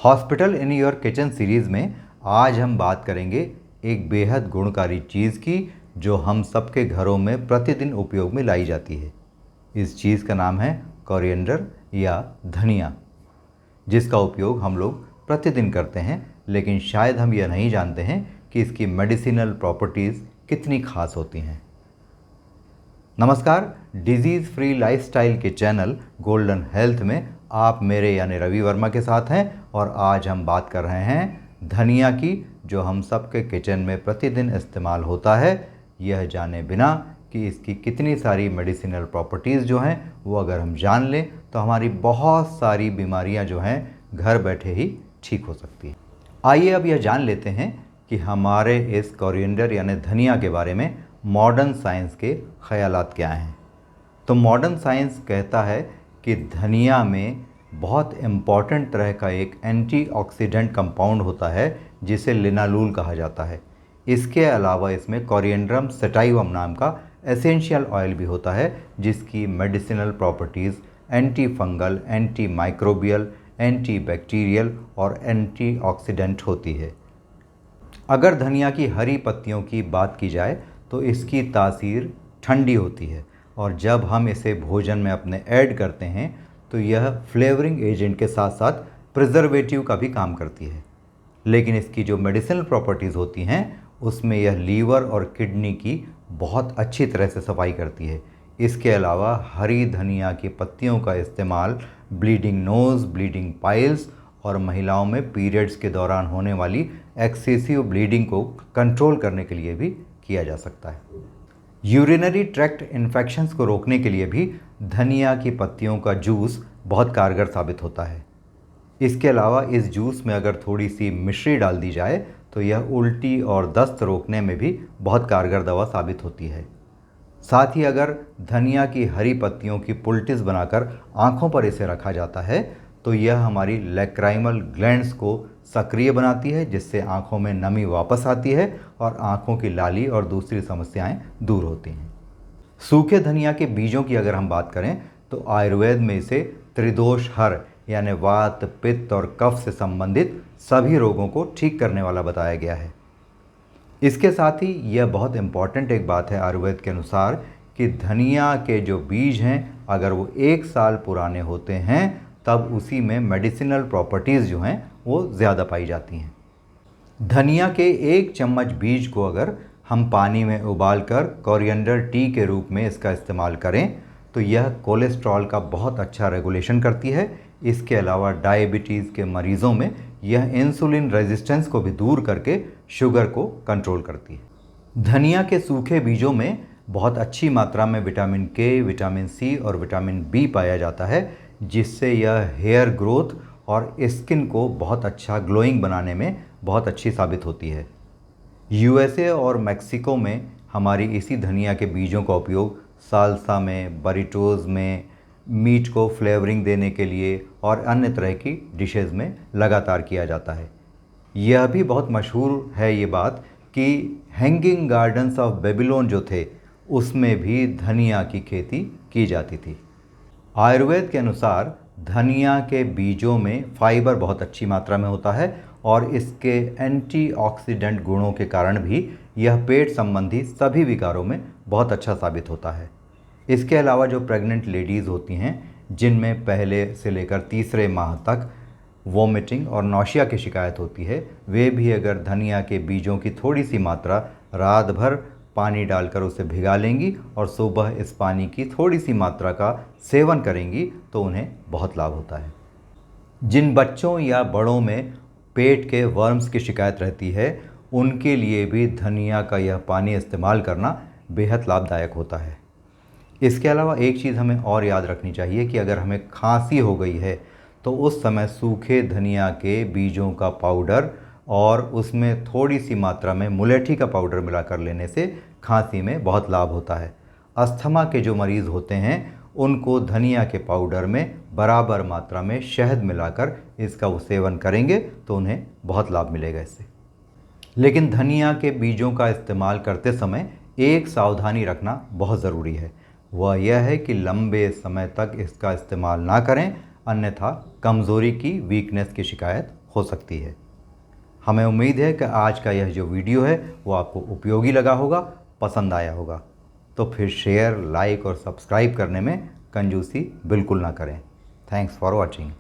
Hospital in your kitchen series में आज हम बात करेंगे एक बेहद गुणकारी चीज़ की जो हम सबके घरों में प्रतिदिन उपयोग में लाई जाती है। इस चीज़ का नाम है कोरिएंडर या धनिया, जिसका उपयोग हम लोग प्रतिदिन करते हैं, लेकिन शायद हम यह नहीं जानते हैं कि इसकी मेडिसिनल प्रॉपर्टीज़ कितनी खास होती हैं। नमस्कार, डिजीज़ फ्री लाइफस्टाइल के चैनल गोल्डन हेल्थ में आप मेरे यानी रवि वर्मा के साथ हैं और आज हम बात कर रहे हैं धनिया की, जो हम सबके किचन में प्रतिदिन इस्तेमाल होता है, यह जाने बिना कि इसकी कितनी सारी मेडिसिनल प्रॉपर्टीज़ जो हैं वो अगर हम जान लें तो हमारी बहुत सारी बीमारियां जो हैं घर बैठे ही ठीक हो सकती हैं। आइए अब यह जान लेते हैं कि हमारे इस कोरिएंडर यानी धनिया के बारे में मॉडर्न साइंस के ख़यालात क्या हैं। तो मॉडर्न साइंस कहता है कि धनिया में बहुत इम्पॉर्टेंट तरह का एक एंटीऑक्सीडेंट कंपाउंड होता है जिसे लिनालूल कहा जाता है। इसके अलावा इसमें कोरिएंड्रम सटाइवम नाम का एसेंशियल ऑयल भी होता है जिसकी medicinal properties anti fungal, anti microbial, anti bacterial और एंटीऑक्सीडेंट होती है। अगर धनिया की हरी पत्तियों की बात की जाए तो इसकी तासीर ठंडी होती है और जब हम इसे भोजन में अपने ऐड करते हैं तो यह फ्लेवरिंग एजेंट के साथ साथ प्रिजर्वेटिव का भी काम करती है। लेकिन इसकी जो मेडिसिनल प्रॉपर्टीज़ होती हैं उसमें यह लीवर और किडनी की बहुत अच्छी तरह से सफाई करती है। इसके अलावा हरी धनिया की पत्तियों का इस्तेमाल ब्लीडिंग नोज़, ब्लीडिंग पाइल्स और महिलाओं में पीरियड्स के दौरान होने वाली एक्सेसिव ब्लीडिंग को कंट्रोल करने के लिए भी किया जा सकता है। यूरिनरी ट्रैक्ट इन्फेक्शंस को रोकने के लिए भी धनिया की पत्तियों का जूस बहुत कारगर साबित होता है। इसके अलावा इस जूस में अगर थोड़ी सी मिश्री डाल दी जाए तो यह उल्टी और दस्त रोकने में भी बहुत कारगर दवा साबित होती है। साथ ही अगर धनिया की हरी पत्तियों की पुल्टिस बनाकर आँखों पर इसे रखा जाता है तो यह हमारी लैक्राइमल ग्लैंड्स को सक्रिय बनाती है, जिससे आँखों में नमी वापस आती है और आँखों की लाली और दूसरी समस्याएं दूर होती हैं। सूखे धनिया के बीजों की अगर हम बात करें तो आयुर्वेद में इसे त्रिदोष हर यानी वात, पित्त और कफ से संबंधित सभी रोगों को ठीक करने वाला बताया गया है। इसके साथ ही यह बहुत इम्पॉर्टेंट एक बात है आयुर्वेद के अनुसार कि धनिया के जो बीज हैं अगर वो 1 साल पुराने होते हैं तब उसी में मेडिसिनल प्रॉपर्टीज़ जो हैं वो ज़्यादा पाई जाती हैं। धनिया के 1 चम्मच बीज को अगर हम पानी में उबालकर कोरिएंडर टी के रूप में इसका इस्तेमाल करें तो यह कोलेस्ट्रॉल का बहुत अच्छा रेगुलेशन करती है। इसके अलावा डायबिटीज़ के मरीज़ों में यह इंसुलिन रेजिस्टेंस को भी दूर करके शुगर को कंट्रोल करती है। धनिया के सूखे बीजों में बहुत अच्छी मात्रा में विटामिन के, विटामिन सी और विटामिन बी पाया जाता है, जिससे यह हेयर ग्रोथ और स्किन को बहुत अच्छा ग्लोइंग बनाने में बहुत अच्छी साबित होती है। यूएसए और मेक्सिको में हमारी इसी धनिया के बीजों का उपयोग साल्सा में, बरिटोज़ में, मीट को फ्लेवरिंग देने के लिए और अन्य तरह की डिशेज़ में लगातार किया जाता है। यह भी बहुत मशहूर है ये बात कि हैंगिंग गार्डन्स ऑफ बेबीलोन जो थे उसमें भी धनिया की खेती की जाती थी। आयुर्वेद के अनुसार धनिया के बीजों में फाइबर बहुत अच्छी मात्रा में होता है और इसके एंटीऑक्सीडेंट गुणों के कारण भी यह पेट संबंधी सभी विकारों में बहुत अच्छा साबित होता है। इसके अलावा जो प्रेग्नेंट लेडीज़ होती हैं जिनमें पहले से लेकर तीसरे माह तक वोमिटिंग और नौशिया की शिकायत होती है, वे भी अगर धनिया के बीजों की थोड़ी सी मात्रा रात भर पानी डालकर उसे भिगा लेंगी और सुबह इस पानी की थोड़ी सी मात्रा का सेवन करेंगी तो उन्हें बहुत लाभ होता है। जिन बच्चों या बड़ों में पेट के वर्म्स की शिकायत रहती है उनके लिए भी धनिया का यह पानी इस्तेमाल करना बेहद लाभदायक होता है। इसके अलावा एक चीज़ हमें और याद रखनी चाहिए कि अगर हमें खांसी हो गई है तो उस समय सूखे धनिया के बीजों का पाउडर और उसमें थोड़ी सी मात्रा में मुलेठी का पाउडर मिलाकर लेने से खांसी में बहुत लाभ होता है। अस्थमा के जो मरीज़ होते हैं उनको धनिया के पाउडर में बराबर मात्रा में शहद मिलाकर इसका वो सेवन करेंगे तो उन्हें बहुत लाभ मिलेगा इससे। लेकिन धनिया के बीजों का इस्तेमाल करते समय एक सावधानी रखना बहुत ज़रूरी है, वह यह है कि लंबे समय तक इसका इस्तेमाल ना करें, अन्यथा कमज़ोरी की वीकनेस की शिकायत हो सकती है। हमें उम्मीद है कि आज का यह जो वीडियो है वो आपको उपयोगी लगा होगा, पसंद आया होगा। तो फिर शेयर, लाइक और सब्सक्राइब करने में कंजूसी बिल्कुल ना करें। Thanks for watching.